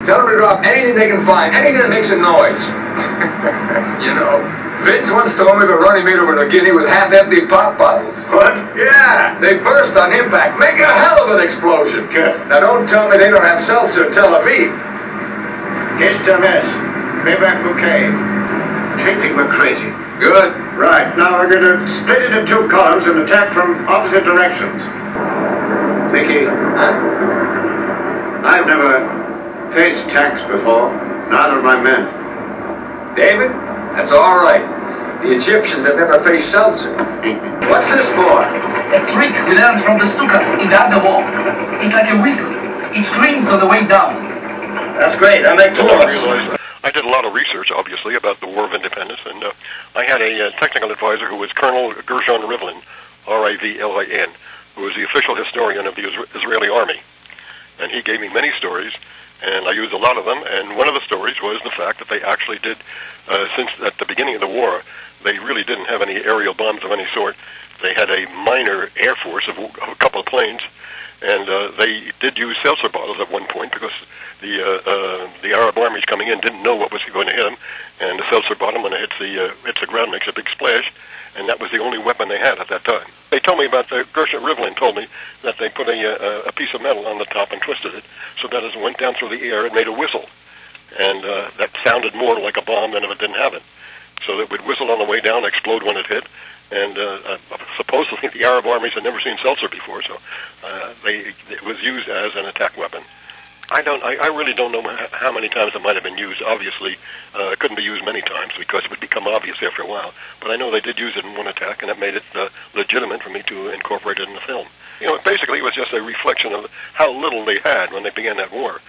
Tell them to drop anything they can find, anything that makes a noise. You know, Vince once told me of a run he made over New Guinea with half-empty pop bottles. What? Yeah, they burst on impact, make a hell of an explosion. Good. Now don't tell me they don't have seltzer in Tel Aviv. HMS, payback bouquet. They think we're crazy. Good. Right, now we're going to split into two columns and attack from opposite directions. Mickey, Huh? I've never faced tanks before, neither have my men. David, that's all right. The Egyptians have never faced seltzer. What's this for? A trick we learned from the Stukas in the underwar. It's like a whistle. It screams on the way down. That's great, I make tours. I did a lot of research, obviously, about the War of Independence, and I had a technical advisor who was Colonel Gershon Rivlin, R-I-V-L-I-N, who was the official historian of the Israeli army. And he gave me many stories, and I used a lot of them, and one of the stories was the fact that they actually did, since at the beginning of the war, they really didn't have any aerial bombs of any sort. They had a minor air force of a couple of planes, and they did use seltzer bottles at one point because the Arab armies coming in didn't know what was going to hit them, and the seltzer bottle, when it hits the ground, makes a big splash, and that was the only weapon they had at that time. They told me about Gershon Rivlin told me that they put a piece of metal on the top and twisted it so that as it went down through the air, it made a whistle, and that sounded more like a bomb than if it didn't have it. So it would whistle on the way down, explode when it hit. And supposedly the Arab armies had never seen seltzer before, so it was used as an attack weapon. I really don't know how many times it might have been used. Obviously, it couldn't be used many times because it would become obvious after a while. But I know they did use it in one attack, and it made it legitimate for me to incorporate it in the film. You know, basically it was just a reflection of how little they had when they began that war.